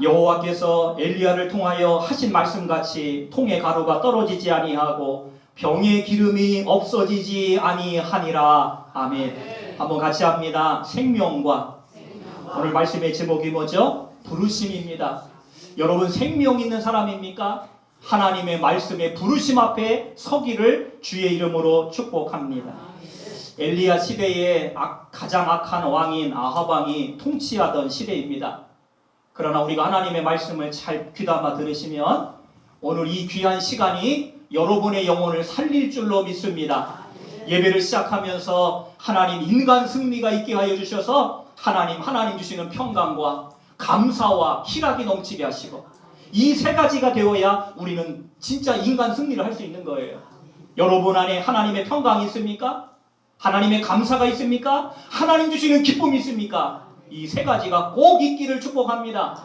여호와께서 엘리야를 통하여 하신 말씀같이 통의 가루가 떨어지지 아니하고 병의 기름이 없어지지 아니하니라. 아멘. 한번 같이 합니다. 생명과, 오늘 말씀의 제목이 뭐죠? 부르심입니다. 여러분, 생명 있는 사람입니까? 하나님의 말씀의 부르심 앞에 서기를 주의 이름으로 축복합니다. 엘리야 시대에 가장 악한 왕인 아합 왕이 통치하던 시대입니다. 그러나 우리가 하나님의 말씀을 잘 귀담아 들으시면 오늘 이 귀한 시간이 여러분의 영혼을 살릴 줄로 믿습니다. 예배를 시작하면서 하나님 인간 승리가 있게 하여 주셔서 하나님 주시는 평강과 감사와 희락이 넘치게 하시고, 이 세 가지가 되어야 우리는 진짜 인간 승리를 할 수 있는 거예요. 여러분 안에 하나님의 평강이 있습니까? 하나님의 감사가 있습니까? 하나님 주시는 기쁨이 있습니까? 이 세 가지가 꼭 있기를 축복합니다.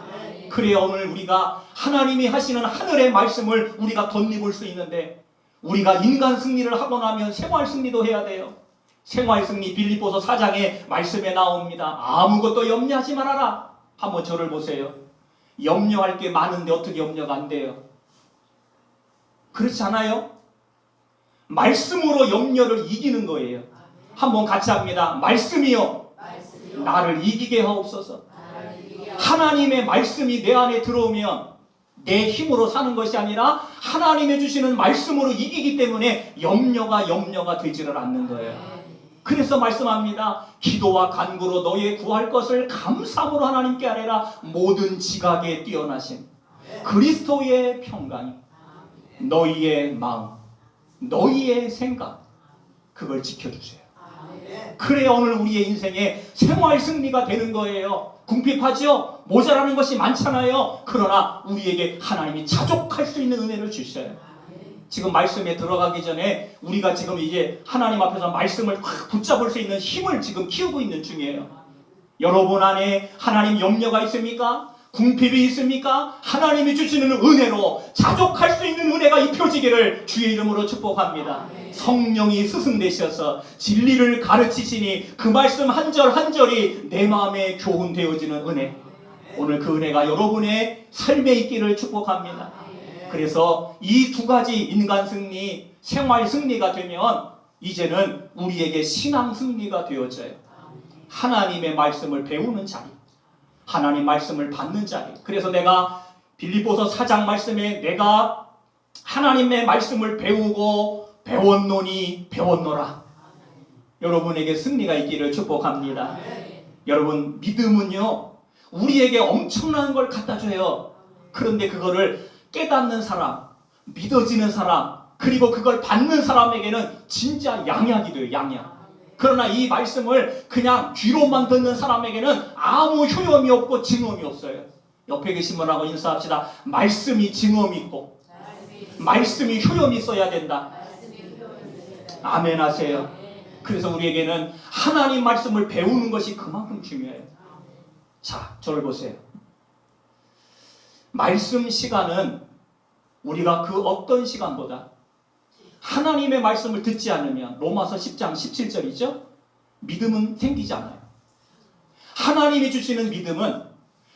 그래야 오늘 우리가 하나님이 하시는 하늘의 말씀을 우리가 덧입을 수 있는데, 우리가 인간 승리를 하고 나면 생활 승리도 해야 돼요. 생활 승리 빌립보서 4장의 말씀에 나옵니다. 아무것도 염려하지 말아라. 한번 저를 보세요. 염려할 게 많은데 어떻게 염려가 안 돼요? 그렇지 않아요? 말씀으로 염려를 이기는 거예요. 한번 같이 합니다. 말씀이요, 나를 이기게 하옵소서. 하나님의 말씀이 내 안에 들어오면 내 힘으로 사는 것이 아니라 하나님의 주시는 말씀으로 이기기 때문에 염려가 되지를 않는 거예요. 그래서 말씀합니다. 기도와 간구로 너의 구할 것을 감사함으로 하나님께 아뢰라. 모든 지각에 뛰어나신 그리스도의 평강이 너희의 마음, 너희의 생각, 그걸 지켜주세요. 그래야 오늘 우리의 인생에 생활 승리가 되는 거예요. 궁핍하죠? 모자라는 것이 많잖아요. 그러나 우리에게 하나님이 자족할 수 있는 은혜를 주셔요. 지금 말씀에 들어가기 전에 우리가 지금 이제 하나님 앞에서 말씀을 확 붙잡을 수 있는 힘을 지금 키우고 있는 중이에요. 여러분 안에 하나님 염려가 있습니까? 궁핍이 있습니까? 하나님이 주시는 은혜로 자족할 수 있는 은혜가 입혀지기를 주의 이름으로 축복합니다. 성령이 스승되셔서 진리를 가르치시니 그 말씀 한 절 한 절이 내 마음에 교훈되어지는 은혜, 오늘 그 은혜가 여러분의 삶에 있기를 축복합니다. 그래서 이 두 가지 인간 승리, 생활 승리가 되면 이제는 우리에게 신앙 승리가 되어져요. 하나님의 말씀을 배우는 자리, 하나님 말씀을 받는 자리. 그래서 내가 빌립보서 4장 말씀에 내가 하나님의 말씀을 배우고 배웠노라. 여러분에게 승리가 있기를 축복합니다. 여러분, 믿음은요, 우리에게 엄청난 걸 갖다 줘요. 그런데 그거를 깨닫는 사람, 믿어지는 사람, 그리고 그걸 받는 사람에게는 진짜 양약이 돼요. 양약. 그러나 이 말씀을 그냥 귀로만 듣는 사람에게는 아무 효험이 없고 증언이 없어요. 옆에 계신 분하고 인사합시다. 말씀이 증언이 있고 말씀이 효험이 있어야 된다. 아멘 하세요. 그래서 우리에게는 하나님 말씀을 배우는 것이 그만큼 중요해요. 자, 저를 보세요. 말씀 시간은 우리가 그 어떤 시간보다 하나님의 말씀을 듣지 않으면, 로마서 10장 17절이죠. 믿음은 생기지 않아요. 하나님이 주시는 믿음은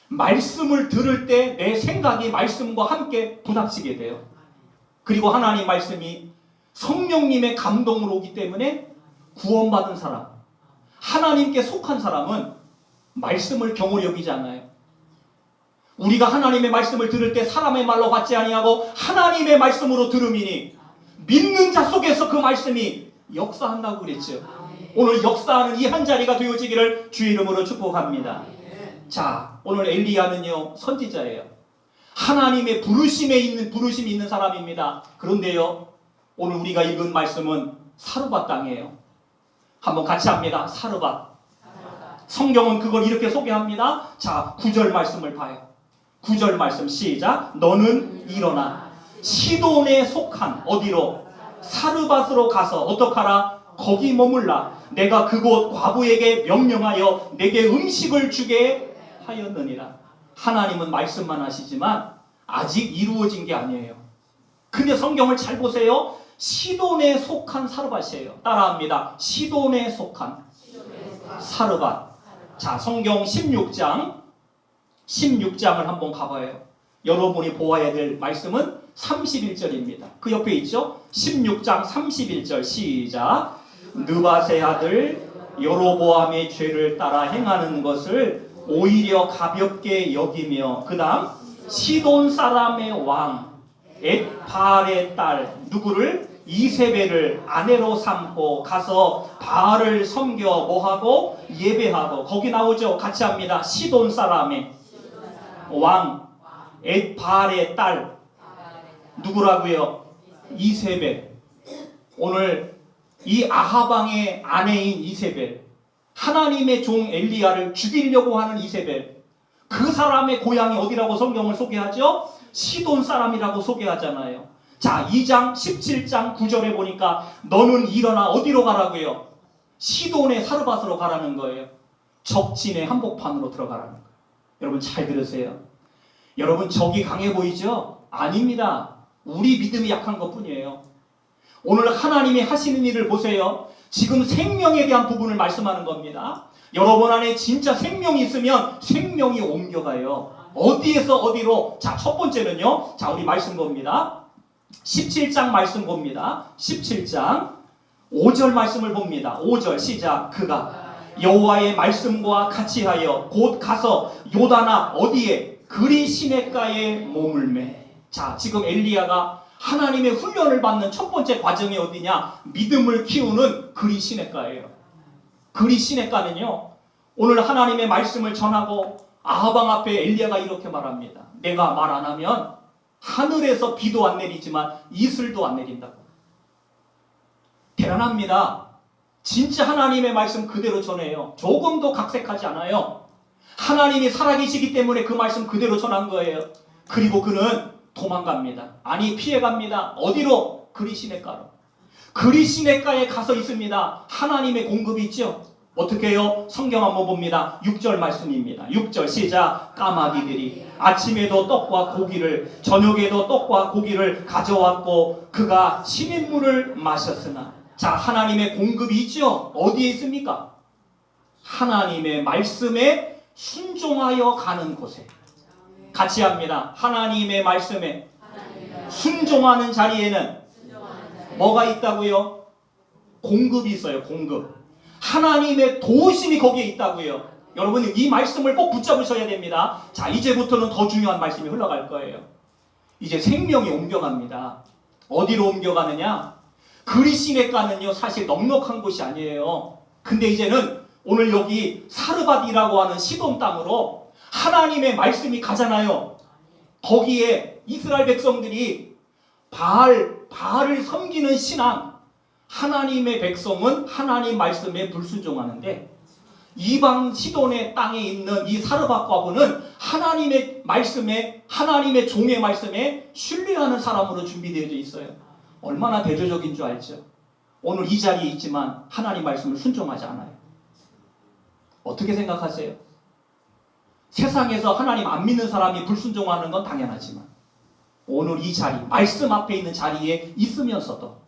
말씀을 들을 때 내 생각이 말씀과 함께 부닥치게 돼요. 그리고 하나님 말씀이 성령님의 감동으로 오기 때문에 구원받은 사람, 하나님께 속한 사람은 말씀을 경홀히 여기지 않아요. 우리가 하나님의 말씀을 들을 때 사람의 말로 받지 아니하고 하나님의 말씀으로 들음이니 믿는 자 속에서 그 말씀이 역사한다고 그랬죠. 오늘 역사하는 이 한 자리가 되어지기를 주의 이름으로 축복합니다. 자, 오늘 엘리야는요, 선지자예요. 하나님의 부르심이 있는 사람입니다. 그런데요, 오늘 우리가 읽은 말씀은 사르밧 땅이에요. 한번 같이 합니다. 사르밧. 성경은 그걸 이렇게 소개합니다. 자, 9절 말씀을 봐요. 9절 말씀 시작. 너는 일어나 시돈에 속한 어디로? 사르밧으로 가서 어떡하라? 거기 머물라. 내가 그곳 과부에게 명령하여 내게 음식을 주게 하였느니라. 하나님은 말씀만 하시지만 아직 이루어진 게 아니에요. 근데 성경을 잘 보세요. 시돈에 속한 사르밧이에요. 따라합니다. 시돈에 속한 사르밧. 자, 성경 16장 16장을 한번 가봐요. 여러분이 보아야 될 말씀은 31절입니다. 그 옆에 있죠? 16장 31절 시작. 느밧의 아들 여로보암의 죄를 따라 행하는 것을 오히려 가볍게 여기며 그 다음 시돈 사람의 왕 엣바알의 딸 누구를? 이세벨을 아내로 삼고 가서 바알을 섬겨 뭐하고? 예배하고. 거기 나오죠? 같이 합니다. 시돈 사람의 왕 엣바알의 딸 누구라고요? 이세벨. 오늘 이 아하방의 아내인 이세벨, 하나님의 종 엘리야를 죽이려고 하는 이세벨, 그 사람의 고향이 어디라고 성경을 소개하죠? 시돈 사람이라고 소개하잖아요. 자, 2장 17장 9절에 보니까 너는 일어나 어디로 가라고요? 시돈의 사르밧으로 가라는 거예요. 적진의 한복판으로 들어가라는 거예요. 여러분 잘 들으세요. 여러분 적이 강해 보이죠? 아닙니다. 우리 믿음이 약한 것뿐이에요. 오늘 하나님이 하시는 일을 보세요. 지금 생명에 대한 부분을 말씀하는 겁니다. 여러분 안에 진짜 생명이 있으면 생명이 옮겨가요. 어디에서 어디로? 자, 첫 번째는요. 자, 우리 말씀 봅니다. 17장 말씀 봅니다. 17장 5절 말씀을 봅니다. 5절 시작. 그가 여호와의 말씀과 같이 하여 곧 가서 요다나 어디에? 그리 시냇가에 머물매. 자, 지금 엘리야가 하나님의 훈련을 받는 첫 번째 과정이 어디냐? 믿음을 키우는 그리 시냇가예요. 그리 시냇가는요, 오늘 하나님의 말씀을 전하고 아하방 앞에 엘리야가 이렇게 말합니다. 내가 말 안 하면 하늘에서 비도 안 내리지만 이슬도 안 내린다고. 대단합니다. 진짜 하나님의 말씀 그대로 전해요. 조금도 각색하지 않아요. 하나님이 살아계시기 때문에 그 말씀 그대로 전한 거예요. 그리고 그는 도망갑니다. 아니, 피해갑니다. 어디로? 그리 시냇가로. 그리 시냇가에 가서 있습니다. 하나님의 공급이 있죠. 어떻게 해요? 성경 한번 봅니다. 6절 말씀입니다. 6절 시작. 까마귀들이 아침에도 떡과 고기를 저녁에도 떡과 고기를 가져왔고 그가 시냇물을 마셨으나. 자, 하나님의 공급이 있죠. 어디에 있습니까? 하나님의 말씀에 순종하여 가는 곳에. 같이 합니다. 하나님의 말씀에 순종하는 자리에는 뭐가 있다고요? 공급이 있어요. 공급. 하나님의 도우심이 거기에 있다고요. 여러분 이 말씀을 꼭 붙잡으셔야 됩니다. 자, 이제부터는 더 중요한 말씀이 흘러갈 거예요. 이제 생명이 옮겨갑니다. 어디로 옮겨가느냐? 그리 시냇가는요 사실 넉넉한 곳이 아니에요. 근데 이제는 오늘 여기 사르밧이라고 하는 시돈 땅으로 하나님의 말씀이 가잖아요. 거기에 이스라엘 백성들이 바알을 섬기는 신앙, 하나님의 백성은 하나님 말씀에 불순종하는데 이방 시돈의 땅에 있는 이 사르밧 과부는 하나님의 말씀에, 하나님의 종의 말씀에 신뢰하는 사람으로 준비되어 있어요. 얼마나 대조적인 줄 알죠? 오늘 이 자리에 있지만 하나님 말씀을 순종하지 않아요. 어떻게 생각하세요? 세상에서 하나님 안 믿는 사람이 불순종하는 건 당연하지만 오늘 이 자리, 말씀 앞에 있는 자리에 있으면서도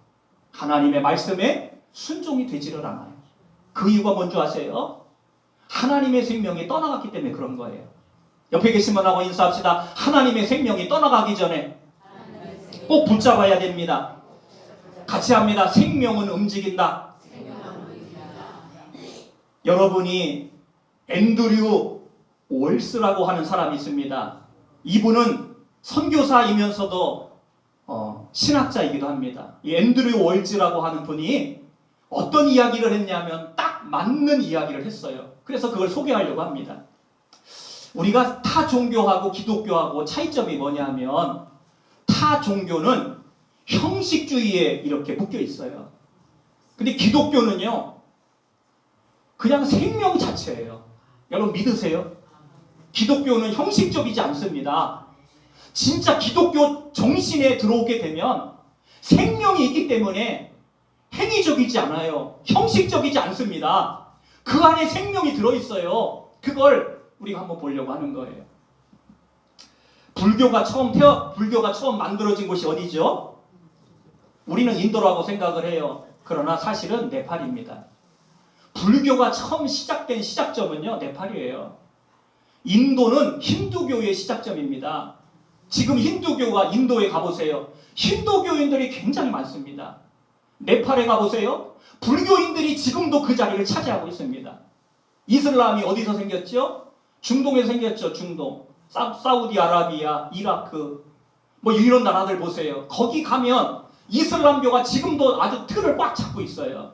하나님의 말씀에 순종이 되지를 않아요. 그 이유가 뭔지 아세요? 하나님의 생명이 떠나갔기 때문에 그런 거예요. 옆에 계신 분하고 인사합시다. 하나님의 생명이 떠나가기 전에 꼭 붙잡아야 됩니다. 같이 합니다. 생명은 움직인다. 여러분이 앤드류 월스라고 하는 사람이 있습니다. 이분은 선교사이면서도 신학자이기도 합니다. 이 앤드류 월즈라고 하는 분이 어떤 이야기를 했냐면 딱 맞는 이야기를 했어요. 그래서 그걸 소개하려고 합니다. 우리가 타 종교하고 기독교하고 차이점이 뭐냐면 타 종교는 형식주의에 이렇게 묶여 있어요. 근데 기독교는요 그냥 생명 자체예요. 여러분 믿으세요? 기독교는 형식적이지 않습니다. 진짜 기독교 정신에 들어오게 되면 생명이 있기 때문에 행위적이지 않아요. 형식적이지 않습니다. 그 안에 생명이 들어있어요. 그걸 우리가 한번 보려고 하는 거예요. 불교가 처음 만들어진 곳이 어디죠? 우리는 인도라고 생각을 해요. 그러나 사실은 네팔입니다. 불교가 처음 시작된 시작점은요 네팔이에요. 인도는 힌두교의 시작점입니다. 지금 힌두교가 인도에 가보세요. 힌두교인들이 굉장히 많습니다. 네팔에 가보세요. 불교인들이 지금도 그 자리를 차지하고 있습니다. 이슬람이 어디서 생겼죠? 중동에서 생겼죠. 중동. 사우디아라비아, 이라크 뭐 이런 나라들 보세요. 거기 가면 이슬람교가 지금도 아주 틀을 꽉 잡고 있어요.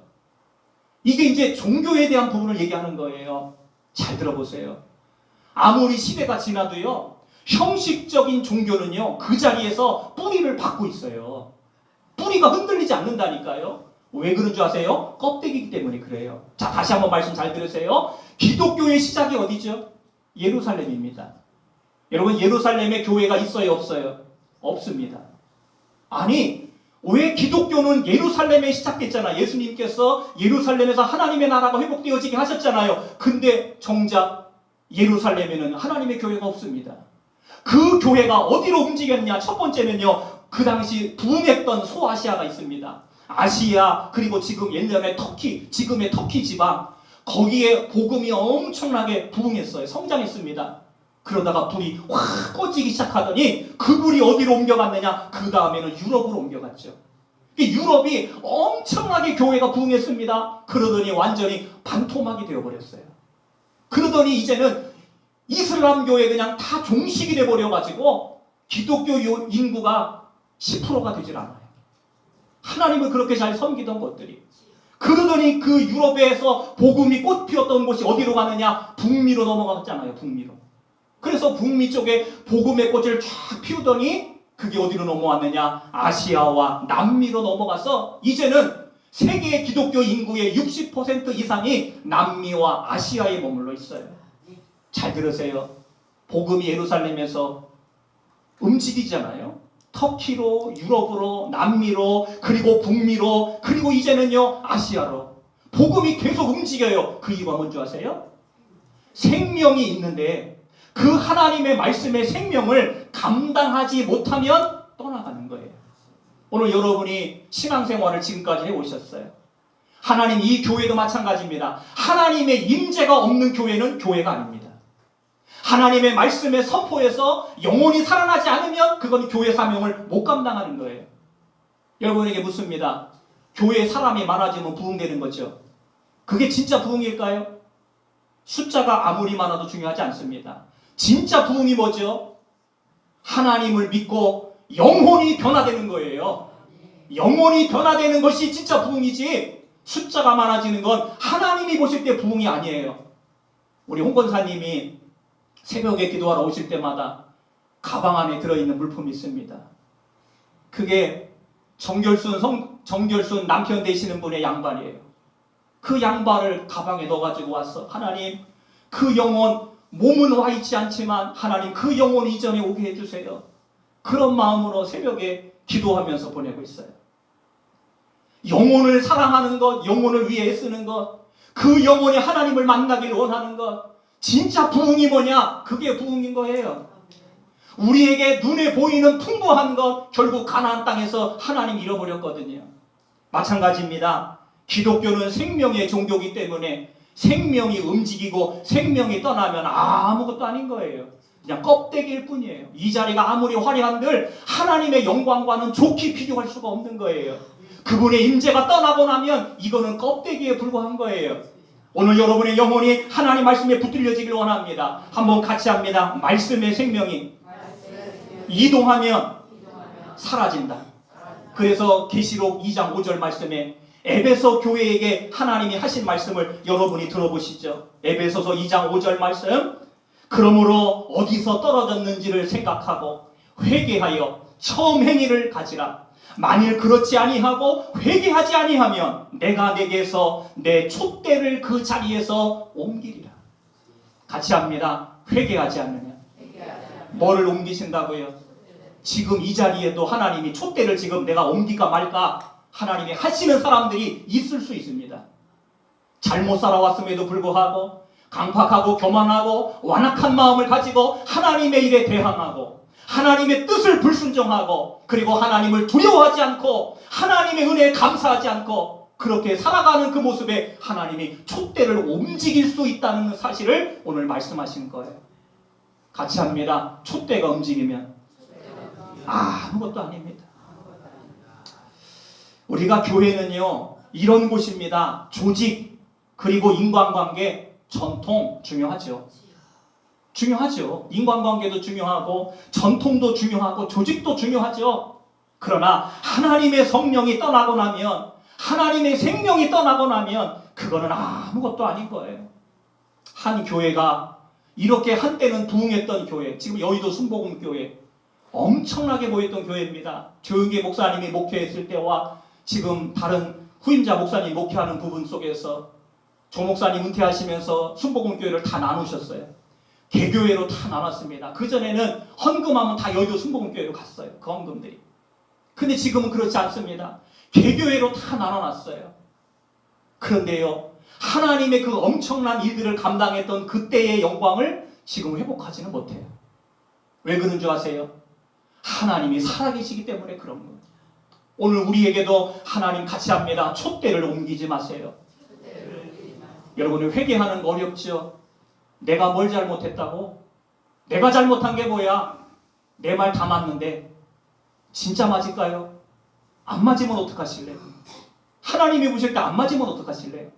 이게 이제 종교에 대한 부분을 얘기하는 거예요. 잘 들어보세요. 아무리 시대가 지나도요, 형식적인 종교는요, 그 자리에서 뿌리를 받고 있어요. 뿌리가 흔들리지 않는다니까요. 왜 그런 줄 아세요? 껍데기이기 때문에 그래요. 자, 다시 한번 말씀 잘 들으세요. 기독교의 시작이 어디죠? 예루살렘입니다. 여러분, 예루살렘에 교회가 있어요, 없어요? 없습니다. 아니, 왜 기독교는 예루살렘에 시작됐잖아요. 예수님께서 예루살렘에서 하나님의 나라가 회복되어지게 하셨잖아요. 근데 정작 예루살렘에는 하나님의 교회가 없습니다. 그 교회가 어디로 움직였냐? 첫 번째는요, 그 당시 부흥했던 소아시아가 있습니다. 아시아, 그리고 지금 예전에 터키, 지금의 터키 지방, 거기에 복음이 엄청나게 부흥했어요. 성장했습니다. 그러다가 불이 확 꺼지기 시작하더니 그 불이 어디로 옮겨갔느냐? 그 다음에는 유럽으로 옮겨갔죠. 유럽이 엄청나게 교회가 부흥했습니다. 그러더니 완전히 반토막이 되어버렸어요. 그러더니 이제는 이슬람교에 그냥 다 종식이 돼버려가지고 기독교 인구가 10%가 되질 않아요. 하나님을 그렇게 잘 섬기던 것들이. 그러더니 그 유럽에서 복음이 꽃 피웠던 곳이 어디로 가느냐? 북미로 넘어갔잖아요. 북미로. 그래서 북미 쪽에 복음의 꽃을 쫙 피우더니 그게 어디로 넘어왔느냐? 아시아와 남미로 넘어가서 이제는 세계 기독교 인구의 60% 이상이 남미와 아시아에 머물러 있어요. 잘 들으세요. 복음이 예루살렘에서 움직이잖아요. 터키로, 유럽으로, 남미로, 그리고 북미로, 그리고 이제는요 아시아로. 복음이 계속 움직여요. 그 이유가 뭔지 아세요? 생명이 있는데 그 하나님의 말씀의 생명을 감당하지 못하면 떠나가는 거예요. 오늘 여러분이 신앙생활을 지금까지 해오셨어요. 하나님, 이 교회도 마찬가지입니다. 하나님의 임재가 없는 교회는 교회가 아닙니다. 하나님의 말씀의 선포에서 영혼이 살아나지 않으면 그건 교회 사명을 못 감당하는 거예요. 여러분에게 묻습니다. 교회에 사람이 많아지면 부흥되는 거죠. 그게 진짜 부흥일까요? 숫자가 아무리 많아도 중요하지 않습니다. 진짜 부흥이 뭐죠? 하나님을 믿고 영혼이 변화되는 거예요. 영혼이 변화되는 것이 진짜 부흥이지, 숫자가 많아지는 건 하나님이 보실 때 부흥이 아니에요. 우리 홍 권사님이 새벽에 기도하러 오실 때마다 가방 안에 들어있는 물품이 있습니다. 그게 정결순 남편 되시는 분의 양발이에요. 그 양발을 가방에 넣어가지고 와서 하나님, 그 영혼, 몸은 와 있지 않지만 하나님 그 영혼 이전에 오게 해주세요. 그런 마음으로 새벽에 기도하면서 보내고 있어요. 영혼을 사랑하는 것, 영혼을 위해 애쓰는 것, 그 영혼이 하나님을 만나길 원하는 것, 진짜 부흥이 뭐냐? 그게 부흥인 거예요. 우리에게 눈에 보이는 풍부한 것, 결국 가나안 땅에서 하나님 잃어버렸거든요. 마찬가지입니다. 기독교는 생명의 종교이기 때문에 생명이 움직이고 생명이 떠나면 아무것도 아닌 거예요. 그냥 껍데기일 뿐이에요. 이 자리가 아무리 화려한들 하나님의 영광과는 좋게 비교할 수가 없는 거예요. 그분의 임재가 떠나고 나면 이거는 껍데기에 불과한 거예요. 오늘 여러분의 영혼이 하나님 말씀에 붙들려지길 원합니다. 한번 같이 합니다. 말씀의 생명이 이동하면 사라진다. 그래서 계시록 2장 5절 말씀에 에베소 교회에게 하나님이 하신 말씀을 여러분이 들어보시죠. 에베소서 2장 5절 말씀. 그러므로 어디서 떨어졌는지를 생각하고 회개하여 처음 행위를 가지라. 만일 그렇지 아니하고 회개하지 아니하면 내가 내게서 내 촛대를 그 자리에서 옮기리라. 같이 합니다. 회개하지 않으면. 뭐를 옮기신다고요? 지금 이 자리에도 하나님이 촛대를 지금 내가 옮길까 말까 하나님이 하시는 사람들이 있을 수 있습니다. 잘못 살아왔음에도 불구하고 강팍하고 교만하고 완악한 마음을 가지고 하나님의 일에 대항하고 하나님의 뜻을 불순종하고 그리고 하나님을 두려워하지 않고 하나님의 은혜에 감사하지 않고 그렇게 살아가는 그 모습에 하나님이 촛대를 움직일 수 있다는 사실을 오늘 말씀하신 거예요. 같이 합니다. 촛대가 움직이면 아무것도 아닙니다. 우리가 교회는요, 이런 곳입니다. 조직, 그리고 인간관계, 전통 중요하죠. 중요하죠. 인간관계도 중요하고 전통도 중요하고 조직도 중요하죠. 그러나 하나님의 성령이 떠나고 나면, 하나님의 생명이 떠나고 나면 그거는 아무것도 아닌 거예요. 한 교회가 이렇게 한때는 부흥했던 교회, 지금 여의도 순복음교회, 엄청나게 보였던 교회입니다. 조윤계 목사님이 목회했을 때와 지금 다른 후임자 목사님 목회하는 부분 속에서 조 목사님 은퇴하시면서 순복음교회를 다 나누셨어요. 개교회로 다 나눴습니다. 그전에는 헌금하면 다 여의도 순복음교회로 갔어요. 그 헌금들이. 근데 지금은 그렇지 않습니다. 개교회로 다 나눠놨어요. 그런데요, 하나님의 그 엄청난 일들을 감당했던 그때의 영광을 지금 회복하지는 못해요. 왜 그런 줄 아세요? 하나님이 살아계시기 때문에 그런 거예요. 오늘 우리에게도 하나님 같이 합니다. 촛대를 옮기지 마세요. 여러분이 회개하는 거 어렵죠? 내가 뭘 잘못했다고? 내가 잘못한 게 뭐야? 내 말 다 맞는데 진짜 맞을까요? 안 맞으면 어떡하실래요? 하나님이 보실 때 안 맞으면 어떡하실래요?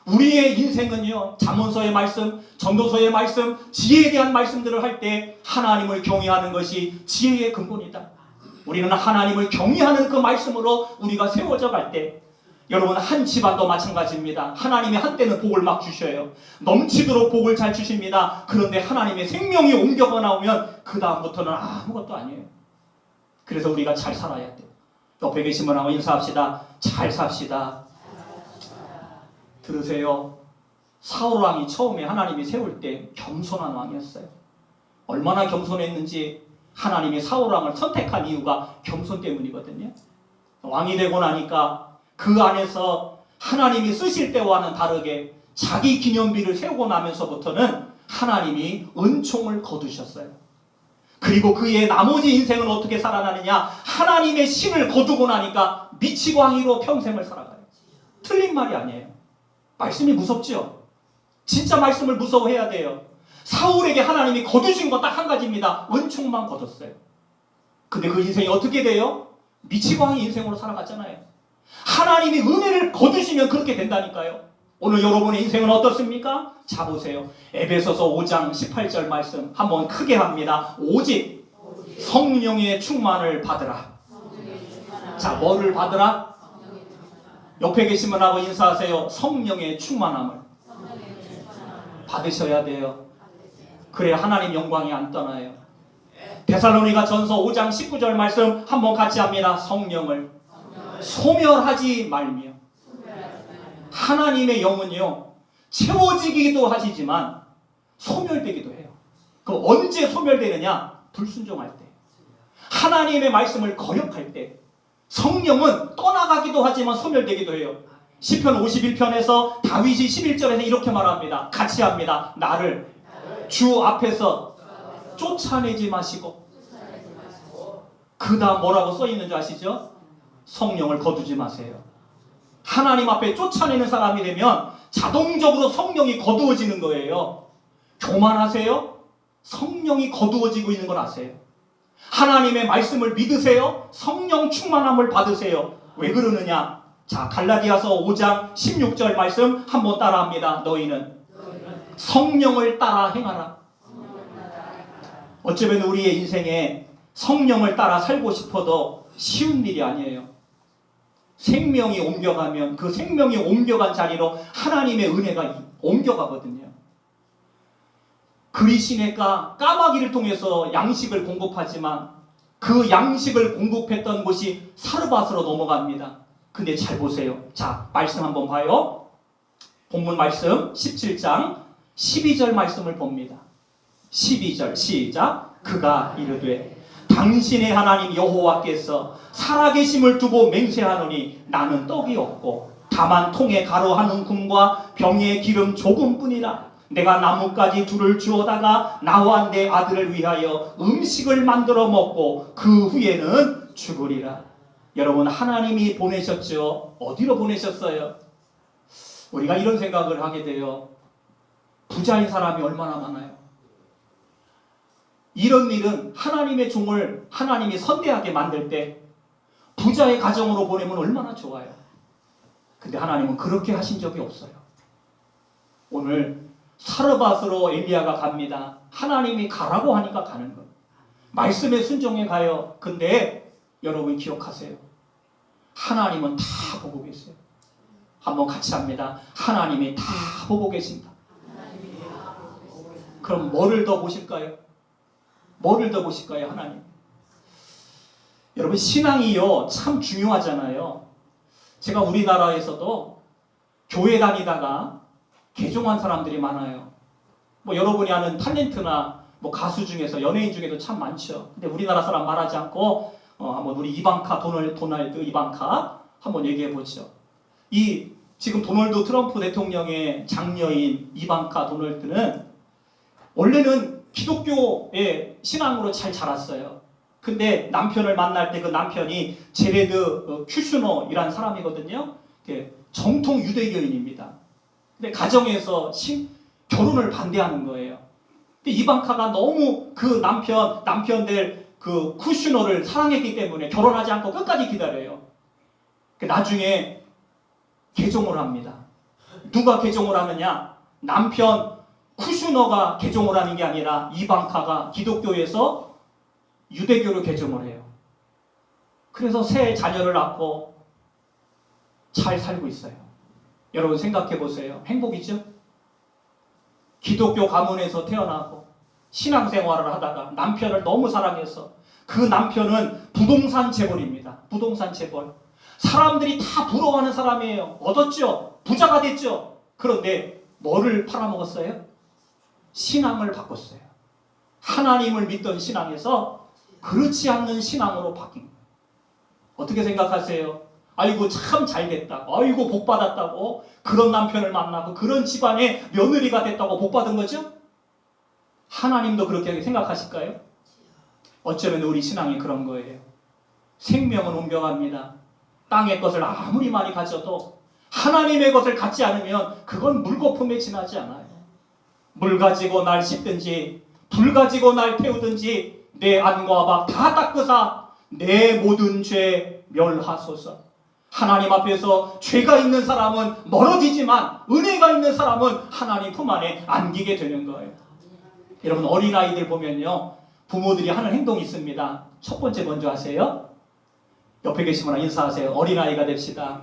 우리의 인생은요, 잠언서의 말씀, 전도서의 말씀, 지혜에 대한 말씀들을 할 때 하나님을 경외하는 것이 지혜의 근본이다. 우리는 하나님을 경외하는 그 말씀으로 우리가 세워져 갈 때, 여러분 한 집안도 마찬가지입니다. 하나님이 한때는 복을 막 주셔요. 넘치도록 복을 잘 주십니다. 그런데 하나님의 생명이 옮겨가 나오면 그 다음부터는 아무것도 아니에요. 그래서 우리가 잘 살아야 돼요. 옆에 계신 분하고 인사합시다. 잘 삽시다. 들으세요. 사울왕이 처음에 하나님이 세울 때 겸손한 왕이었어요. 얼마나 겸손했는지 하나님이 사울왕을 선택한 이유가 겸손 때문이거든요. 왕이 되고 나니까 그 안에서 하나님이 쓰실 때와는 다르게 자기 기념비를 세우고 나면서부터는 하나님이 은총을 거두셨어요. 그리고 그의 나머지 인생은 어떻게 살아나느냐? 하나님의 신을 거두고 나니까 미치광이로 평생을 살아가요. 틀린 말이 아니에요. 말씀이 무섭죠? 진짜 말씀을 무서워해야 돼요. 사울에게 하나님이 거두신 건 딱 한 가지입니다. 은총만 거뒀어요. 근데 그 인생이 어떻게 돼요? 미치광이 인생으로 살아갔잖아요. 하나님이 은혜를 거두시면 그렇게 된다니까요. 오늘 여러분의 인생은 어떻습니까? 자 보세요. 에베소서 5장 18절 말씀 한번 크게 합니다. 오직 성령의 충만을 받으라. 자, 뭐를 받으라? 옆에 계신 분하고 인사하세요. 성령의 충만함을 받으셔야 돼요. 그래야 하나님 영광이 안 떠나요. 데살로니가 전서 5장 19절 말씀 한번 같이 합니다. 성령을 소멸하지 말며. 하나님의 영은요, 채워지기도 하시지만 소멸되기도 해요. 그 언제 소멸되느냐? 불순종할 때, 하나님의 말씀을 거역할 때. 성령은 떠나가기도 하지만 소멸되기도 해요. 시편 51편에서 다윗이 11절에서 이렇게 말합니다. 같이 합니다. 나를 주 앞에서 쫓아내지 마시고. 그 다음 뭐라고 써있는 줄 아시죠? 성령을 거두지 마세요. 하나님 앞에 쫓아내는 사람이 되면 자동적으로 성령이 거두어지는 거예요. 교만하세요? 성령이 거두어지고 있는 걸 아세요? 하나님의 말씀을 믿으세요? 성령 충만함을 받으세요. 왜 그러느냐? 자, 갈라디아서 5장 16절 말씀 한번 따라합니다. 너희는 성령을 따라 행하라. 어쩌면 우리의 인생에 성령을 따라 살고 싶어도 쉬운 일이 아니에요. 생명이 옮겨가면 그 생명이 옮겨간 자리로 하나님의 은혜가 옮겨가거든요. 그리시네가 까마귀를 통해서 양식을 공급하지만 그 양식을 공급했던 곳이 사르밧으로 넘어갑니다. 근데 잘 보세요. 자, 말씀 한번 봐요. 본문 말씀 17장 12절 말씀을 봅니다. 12절 시작. 그가 이르되 당신의 하나님 여호와께서 살아계심을 두고 맹세하노니 나는 떡이 없고 다만 통에 가루 한 움큼과 병에 기름 조금뿐이라. 내가 나뭇가지 둘을 주어다가 나와 내 아들을 위하여 음식을 만들어 먹고 그 후에는 죽으리라. 여러분, 하나님이 보내셨죠. 어디로 보내셨어요? 우리가 이런 생각을 하게 돼요. 부자인 사람이 얼마나 많아요. 이런 일은 하나님의 종을 하나님이 선대하게 만들 때 부자의 가정으로 보내면 얼마나 좋아요. 근데 하나님은 그렇게 하신 적이 없어요. 오늘 사르밧으로 엘리야가 갑니다. 하나님이 가라고 하니까 가는 거예요. 말씀에 순종해 가요. 근데 여러분 기억하세요. 하나님은 다 보고 계세요. 한번 같이 합니다. 하나님이 다 보고 계신다. 그럼 뭐를 더 보실까요? 뭐를 더 보실까요? 하나님. 여러분 신앙이요 참 중요하잖아요. 제가 우리나라에서도 교회 다니다가 개종한 사람들이 많아요. 뭐 여러분이 아는 탤런트나 뭐 가수 중에서 연예인 중에도 참 많죠. 근데 우리나라 사람 말하지 않고 한번 우리 이방카 도널드 이방카 한번 얘기해 보죠. 이 지금 도널드 트럼프 대통령의 장녀인 이방카 도널드는 원래는 기독교의 신앙으로 잘 자랐어요. 근데 남편을 만날 때 그 남편이 제레드 큐슈너이라는 사람이거든요. 정통 유대교인입니다. 근데 가정에서 결혼을 반대하는 거예요. 근데 이방카가 너무 그 남편들 그 쿠슈너를 사랑했기 때문에 결혼하지 않고 끝까지 기다려요. 나중에 개종을 합니다. 누가 개종을 하느냐? 남편 쿠슈너가 개종을 하는 게 아니라 이방카가 기독교에서 유대교로 개종을 해요. 그래서 새 자녀를 낳고 잘 살고 있어요. 여러분 생각해 보세요. 행복이죠? 기독교 가문에서 태어나고 신앙생활을 하다가 남편을 너무 사랑해서 그 남편은 부동산 재벌입니다. 부동산 재벌. 사람들이 다 부러워하는 사람이에요. 얻었죠? 부자가 됐죠? 그런데 뭐를 팔아먹었어요? 신앙을 바꿨어요. 하나님을 믿던 신앙에서 그렇지 않는 신앙으로 바뀐 거예요. 어떻게 생각하세요? 아이고 참 잘됐다고, 아이고 복받았다고, 그런 남편을 만나고 그런 집안의 며느리가 됐다고 복받은 거죠? 하나님도 그렇게 생각하실까요? 어쩌면 우리 신앙이 그런 거예요. 생명은 옮겨갑니다. 땅의 것을 아무리 많이 가져도 하나님의 것을 갖지 않으면 그건 물거품에 지나지 않아요. 물 가지고 날 씹든지 불 가지고 날 태우든지 내 안과 박 다 닦으사 내 모든 죄 멸하소서. 하나님 앞에서 죄가 있는 사람은 멀어지지만 은혜가 있는 사람은 하나님 품 안에 안기게 되는 거예요. 여러분 어린아이들 보면요 부모들이 하는 행동이 있습니다. 첫 번째 먼저 하세요. 옆에 계신 분랑 인사하세요. 어린아이가 됩시다.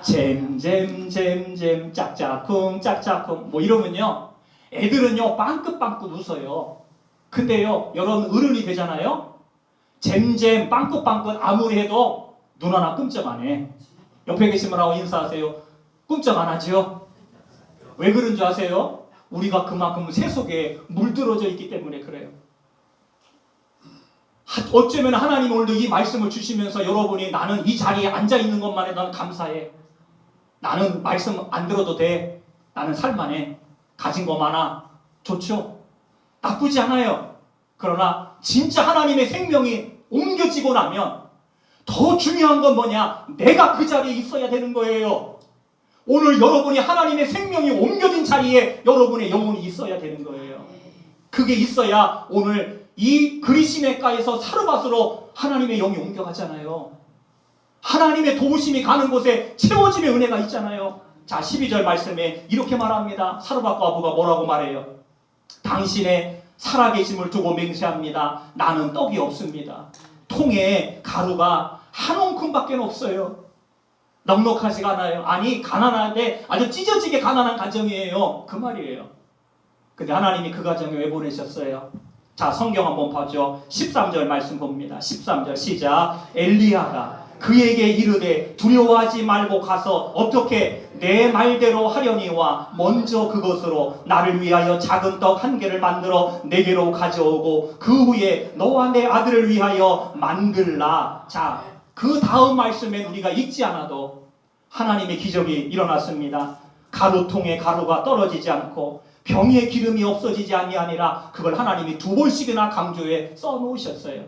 잼잼잼잼 짝짝쿵 짝짝쿵 뭐 이러면요 애들은요 빵긋빵긋 웃어요. 근데요 여러분 어른이 되잖아요. 잼잼 빵긋빵긋 아무리 해도 눈 하나 끔찍 안 해. 옆에 계신 분하고 인사하세요. 끔찍 안 하죠? 왜 그런 줄 아세요? 우리가 그만큼 새 속에 물들어져 있기 때문에 그래요. 어쩌면 하나님 오늘도 이 말씀을 주시면서 여러분이 나는 이 자리에 앉아있는 것만 해도 나는 감사해. 나는 말씀 안 들어도 돼. 나는 살만해. 가진 거 많아. 좋죠? 나쁘지 않아요. 그러나 진짜 하나님의 생명이 옮겨지고 나면 더 중요한 건 뭐냐? 내가 그 자리에 있어야 되는 거예요. 오늘 여러분이 하나님의 생명이 옮겨진 자리에 여러분의 영혼이 있어야 되는 거예요. 그게 있어야 오늘 이 그리시네가에서 사르밧으로 하나님의 영이 옮겨가잖아요. 하나님의 도우심이 가는 곳에 채워짐의 은혜가 있잖아요. 자 12절 말씀에 이렇게 말합니다. 사르밧 과부가 뭐라고 말해요? 당신의 살아계심을 두고 맹세합니다. 나는 떡이 없습니다. 통에 가루가 한 옹큼밖에 없어요. 넉넉하지가 않아요. 아니 가난한데 아주 찢어지게 가난한 가정이에요. 그 말이에요. 근데 하나님이 그 가정에 왜 보내셨어요? 자 성경 한번 봐죠. 13절 말씀 봅니다. 13절 시작. 엘리야가 그에게 이르되 두려워하지 말고 가서 어떻게 내 말대로 하려니와 먼저 그것으로 나를 위하여 작은 떡 한 개를 만들어 내게로 가져오고 그 후에 너와 내 아들을 위하여 만들라. 자, 그 다음 말씀엔 우리가 읽지 않아도 하나님의 기적이 일어났습니다. 가루통에 가루가 떨어지지 않고 병에 기름이 없어지지 아니하니라. 그걸 하나님이 2번씩이나 강조해 써놓으셨어요.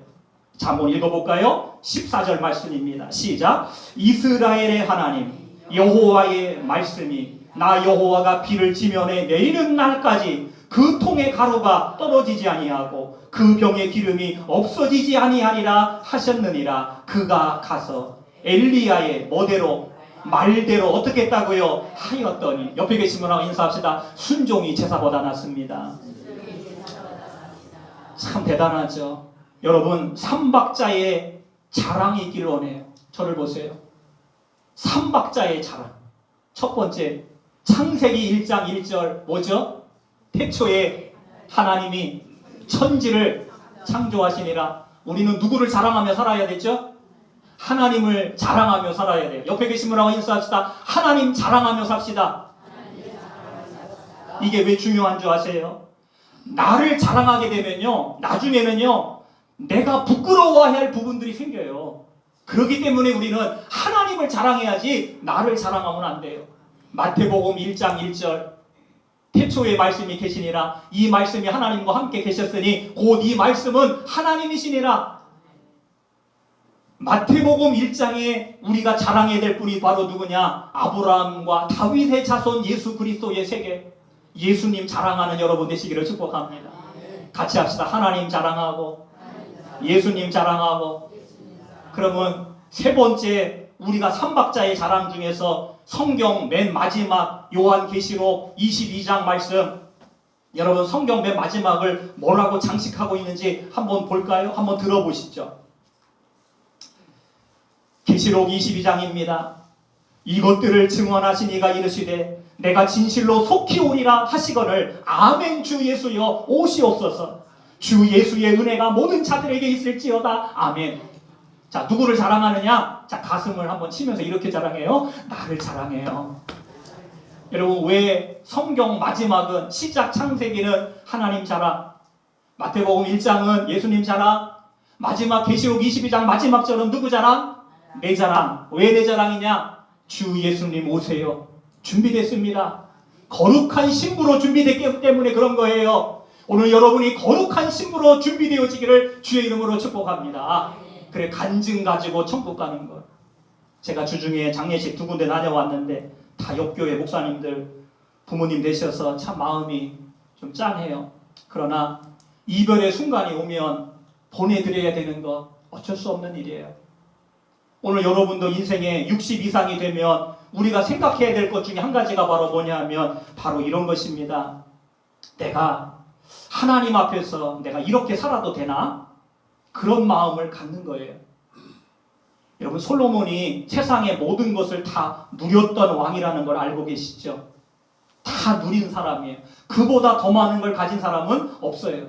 자, 한번 읽어볼까요? 14절 말씀입니다. 시작. 이스라엘의 하나님 여호와의 말씀이 나 여호와가 비를 지면에 내리는 날까지 그 통의 가루가 떨어지지 아니하고 그 병의 기름이 없어지지 아니하리라 하셨느니라. 그가 가서 엘리야의 뭐대로 말대로 어떻게 했다고요? 하였더니. 옆에 계신 분하고 인사합시다. 순종이 제사보다 낫습니다. 참 대단하죠. 여러분, 삼박자의 자랑이 있기를 원해요. 저를 보세요. 삼박자의 자랑. 첫 번째, 창세기 1장 1절 뭐죠? 태초에 하나님이 천지를 창조하시니라. 우리는 누구를 자랑하며 살아야 되죠? 하나님을 자랑하며 살아야 돼요. 옆에 계신 분하고 인사합시다. 하나님 자랑하며 삽시다. 이게 왜 중요한 줄 아세요? 나를 자랑하게 되면요, 나중에는요, 내가 부끄러워해야 할 부분들이 생겨요. 그렇기 때문에 우리는 하나님을 자랑해야지 나를 자랑하면 안 돼요. 마태복음 1장 1절 태초에 말씀이 계시니라. 이 말씀이 하나님과 함께 계셨으니 곧 이 말씀은 하나님이시니라. 마태복음 1장에 우리가 자랑해야 될 분이 바로 누구냐? 아브라함과 다윗의 자손 예수 그리스도의 세계. 예수님 자랑하는 여러분 되시기를 축복합니다. 같이 합시다. 하나님 자랑하고 예수님 자랑하고. 그러면 세 번째, 우리가 삼박자의 자랑 중에서 성경 맨 마지막 요한계시록 22장 말씀, 여러분 성경 맨 마지막을 뭐라고 장식하고 있는지 한번 볼까요? 한번 들어보시죠. 계시록 22장입니다. 이것들을 증언하신 이가 이르시되 내가 진실로 속히 오리라 하시거늘 아멘. 주 예수여 오시옵소서. 주 예수의 은혜가 모든 자들에게 있을지어다. 아멘. 자, 누구를 자랑하느냐? 자, 가슴을 한번 치면서 이렇게 자랑해요. 나를 자랑해요. 여러분, 왜 성경 마지막은 시작 창세기는 하나님 자랑, 마태복음 1장은 예수님 자랑, 마지막 계시록 22장 마지막 절은 누구 자랑? 내 자랑. 왜 내 자랑이냐? 주 예수님 오세요. 준비됐습니다. 거룩한 신부로 준비됐기 때문에 그런 거예요. 오늘 여러분이 거룩한 신부로 준비되어지기를 주의 이름으로 축복합니다. 그래, 간증 가지고 천국 가는 것. 제가 주중에 장례식 두 군데 다녀왔는데 다 옆교회 목사님들 부모님 되셔서 참 마음이 좀 짠해요. 그러나 이별의 순간이 오면 보내드려야 되는 것 어쩔 수 없는 일이에요. 오늘 여러분도 인생에 60 이상이 되면 우리가 생각해야 될 것 중에 한 가지가 바로 뭐냐면 바로 이런 것입니다. 내가 하나님 앞에서 내가 이렇게 살아도 되나? 그런 마음을 갖는 거예요. 여러분, 솔로몬이 세상의 모든 것을 다 누렸던 왕이라는 걸 알고 계시죠? 다 누린 사람이에요. 그보다 더 많은 걸 가진 사람은 없어요.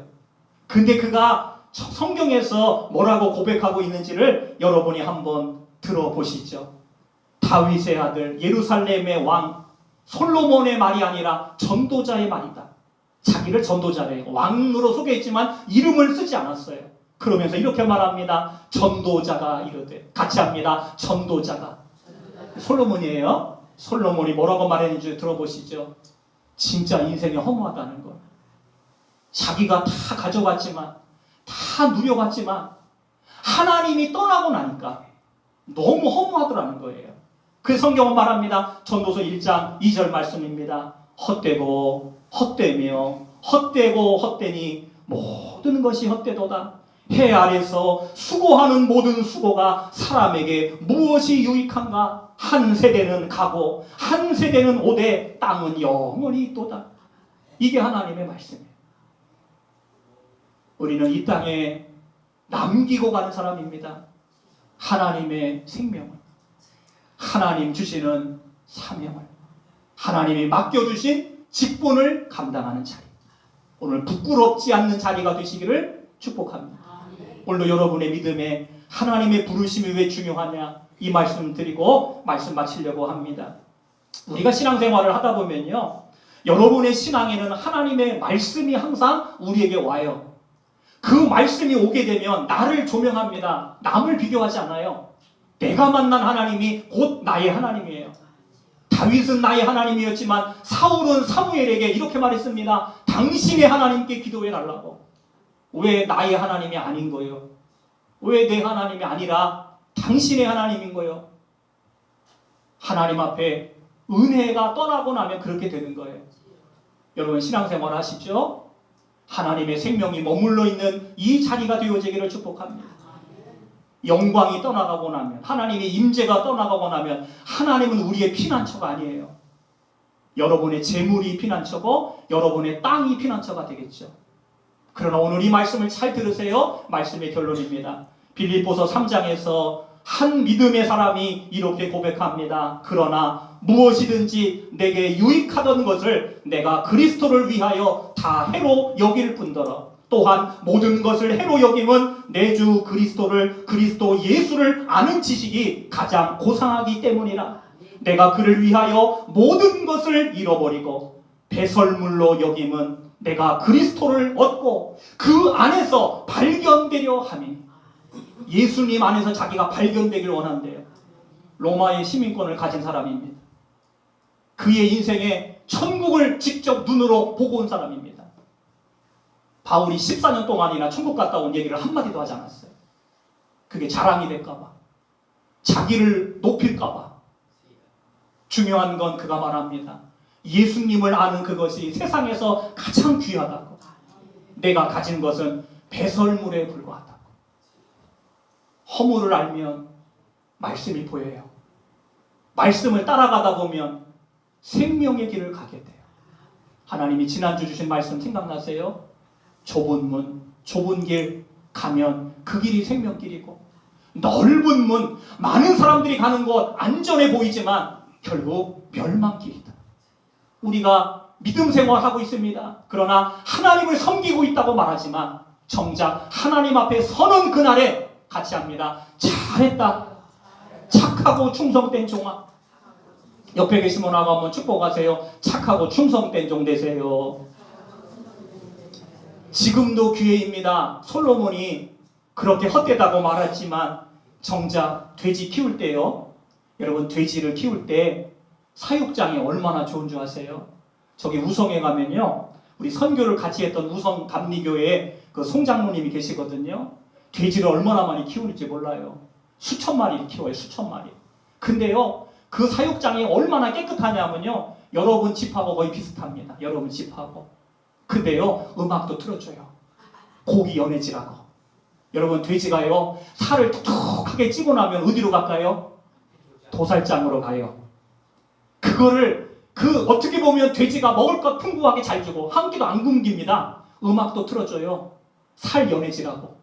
근데 그가 성경에서 뭐라고 고백하고 있는지를 여러분이 한번 들어보시죠. 다윗의 아들 예루살렘의 왕 솔로몬의 말이 아니라 전도자의 말이다. 자기를 전도자래요. 왕으로 소개했지만 이름을 쓰지 않았어요. 그러면서 이렇게 말합니다. 전도자가 이르되. 같이 합니다. 전도자가. 솔로몬이에요. 솔로몬이 뭐라고 말했는지 들어보시죠. 진짜 인생이 허무하다는 거. 자기가 다 가져갔지만, 다 누려갔지만 하나님이 떠나고 나니까 너무 허무하더라는 거예요. 그 성경은 말합니다. 전도서 1장 2절 말씀입니다. 헛되고 헛되며 헛되고 헛되니 모든 것이 헛되도다. 해 아래서 수고하는 모든 수고가 사람에게 무엇이 유익한가? 한 세대는 가고 한 세대는 오되 땅은 영원히 있도다. 이게 하나님의 말씀이에요. 우리는 이 땅에 남기고 가는 사람입니다. 하나님의 생명을, 하나님 주시는 사명을, 하나님이 맡겨주신 직분을 감당하는 자리. 오늘 부끄럽지 않는 자리가 되시기를 축복합니다. 오늘도 여러분의 믿음에 하나님의 부르심이 왜 중요하냐, 이 말씀 드리고 말씀 마치려고 합니다. 우리가 신앙생활을 하다 보면요, 여러분의 신앙에는 하나님의 말씀이 항상 우리에게 와요. 그 말씀이 오게 되면 나를 조명합니다. 남을 비교하지 않아요. 내가 만난 하나님이 곧 나의 하나님이에요. 다윗은 나의 하나님이었지만 사울은 사무엘에게 이렇게 말했습니다. 당신의 하나님께 기도해 달라고. 왜 나의 하나님이 아닌 거예요? 왜 내 하나님이 아니라 당신의 하나님인 거예요? 하나님 앞에 은혜가 떠나고 나면 그렇게 되는 거예요. 여러분 신앙생활 하십시오. 하나님의 생명이 머물러 있는 이 자리가 되어지기를 축복합니다. 영광이 떠나가고 나면, 하나님의 임재가 떠나가고 나면 하나님은 우리의 피난처가 아니에요. 여러분의 재물이 피난처고 여러분의 땅이 피난처가 되겠죠. 그러나 오늘 이 말씀을 잘 들으세요. 말씀의 결론입니다. 빌립보서 3장에서 한 믿음의 사람이 이렇게 고백합니다. 그러나 무엇이든지 내게 유익하던 것을 내가 그리스도를 위하여 다 해로 여길 뿐더러 또한 모든 것을 해로 여김은 내 주 그리스도 예수를 아는 지식이 가장 고상하기 때문이라. 내가 그를 위하여 모든 것을 잃어버리고 배설물로 여김은 내가 그리스도를 얻고 그 안에서 발견되려 함이. 예수님 안에서 자기가 발견되기를 원한대요. 로마의 시민권을 가진 사람입니다. 그의 인생에 천국을 직접 눈으로 보고 온 사람입니다. 바울이 14년 동안이나 천국 갔다 온 얘기를 한마디도 하지 않았어요. 그게 자랑이 될까봐, 자기를 높일까봐. 중요한 건 그가 말합니다. 예수님을 아는 그것이 세상에서 가장 귀하다고. 내가 가진 것은 배설물에 불과하다고. 허물을 알면 말씀이 보여요. 말씀을 따라가다 보면 생명의 길을 가게 돼요. 하나님이 지난주 주신 말씀 생각나세요? 좁은 문, 좁은 길 가면 그 길이 생명길이고, 넓은 문, 많은 사람들이 가는 곳 안전해 보이지만 결국 멸망길이다. 우리가 믿음 생활하고 있습니다. 그러나 하나님을 섬기고 있다고 말하지만 정작 하나님 앞에 서는 그날에 같이 합니다. 잘했다. 착하고 충성된 종아. 옆에 계신 분하고 한번 축복하세요. 착하고 충성된 종 되세요. 지금도 기회입니다. 솔로몬이 그렇게 헛되다고 말했지만 정작 돼지 키울 때요. 여러분 돼지를 키울 때 사육장이 얼마나 좋은 줄 아세요? 저기 우성에 가면요. 우리 선교를 같이 했던 우성 감리교회에 그 송장로님이 계시거든요. 돼지를 얼마나 많이 키우는지 몰라요. 수천 마리를 키워요. 수천 마리. 근데요. 그 사육장이 얼마나 깨끗하냐면요. 여러분 집하고 거의 비슷합니다. 여러분 집하고. 근데요. 음악도 틀어줘요. 고기 연해지라고. 여러분 돼지가요. 살을 톡톡하게 찌고 나면 어디로 갈까요? 도살장으로 가요. 그거를 어떻게 보면 돼지가 먹을 것 풍부하게 잘 주고 한 끼도 안 굶깁니다. 음악도 틀어줘요. 살 연해지라고.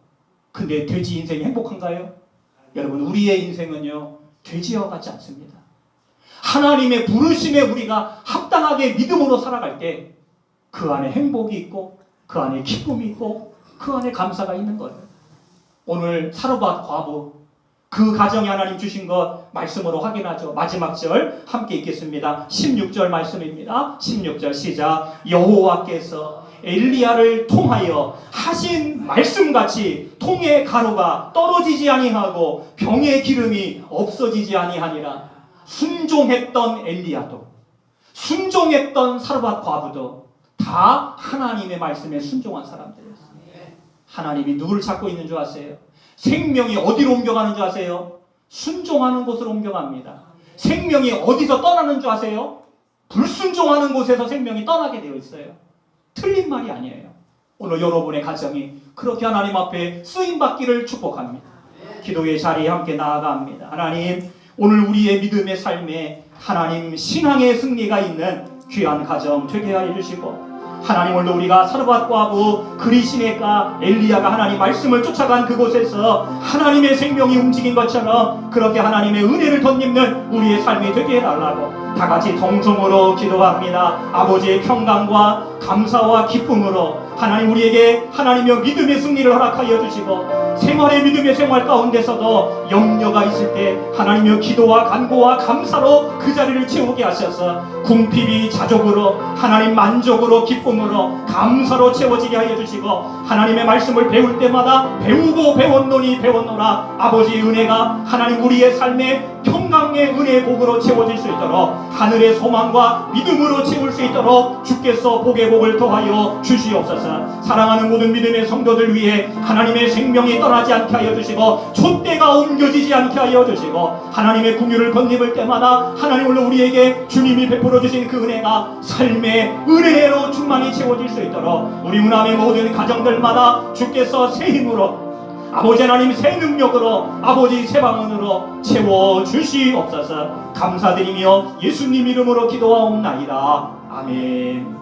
근데 돼지 인생이 행복한가요? 여러분 우리의 인생은요. 돼지와 같지 않습니다. 하나님의 부르심에 우리가 합당하게 믿음으로 살아갈 때 그 안에 행복이 있고 그 안에 기쁨이 있고 그 안에 감사가 있는 거예요. 오늘 사르밧 과부 그 가정에 하나님 주신 것 말씀으로 확인하죠. 마지막 절 함께 읽겠습니다. 16절 말씀입니다. 16절 시작. 여호와께서 엘리야를 통하여 하신 말씀같이 통의 가루가 떨어지지 아니하고 병의 기름이 없어지지 아니하니라. 순종했던 엘리야도 순종했던 사르밧 과부도 다 하나님의 말씀에 순종한 사람들이었어요. 하나님이 누구를 찾고 있는 줄 아세요? 생명이 어디로 옮겨가는 줄 아세요? 순종하는 곳으로 옮겨갑니다. 생명이 어디서 떠나는 줄 아세요? 불순종하는 곳에서 생명이 떠나게 되어 있어요. 틀린 말이 아니에요. 오늘 여러분의 가정이 그렇게 하나님 앞에 쓰임받기를 축복합니다. 기도의 자리에 함께 나아갑니다. 하나님, 오늘 우리의 믿음의 삶에 하나님 신앙의 승리가 있는 귀한 가정 되게 하여 주시고, 하나님 오늘도 우리가 사르밧 과부 그리시네가 엘리야가 하나님 말씀을 쫓아간 그곳에서 하나님의 생명이 움직인 것처럼 그렇게 하나님의 은혜를 덧입는 우리의 삶이 되게 해달라고 다같이 동성으로 기도합니다. 아버지의 평강과 감사와 기쁨으로 하나님 우리에게 하나님의 믿음의 승리를 허락하여 주시고, 생활의 믿음의 생활 가운데서도 염려가 있을 때 하나님의 기도와 간구와 감사로 그 자리를 채우게 하셔서 궁핍이 자족으로 하나님 만족으로 기쁨으로 감사로 채워지게 하여 주시고, 하나님의 말씀을 배울 때마다 배우고 배웠노니 배웠노라. 아버지의 은혜가 하나님 우리의 삶에 평강 소망의 은혜의 복으로 채워질 수 있도록 하늘의 소망과 믿음으로 채울 수 있도록 주께서 복의 복을 더하여 주시옵소서. 사랑하는 모든 믿음의 성도들 위해 하나님의 생명이 떠나지 않게 하여 주시고 촛대가 옮겨지지 않게 하여 주시고 하나님의 긍휼을 건네볼 때마다 하나님으로 우리에게 주님이 베풀어 주신 그 은혜가 삶의 은혜로 충만히 채워질 수 있도록 우리 문함의 모든 가정들마다 주께서 새 힘으로 아버지 하나님 새 능력으로 아버지 새 방언으로 채워주시옵소서. 감사드리며 예수님 이름으로 기도하옵나이다. 아멘.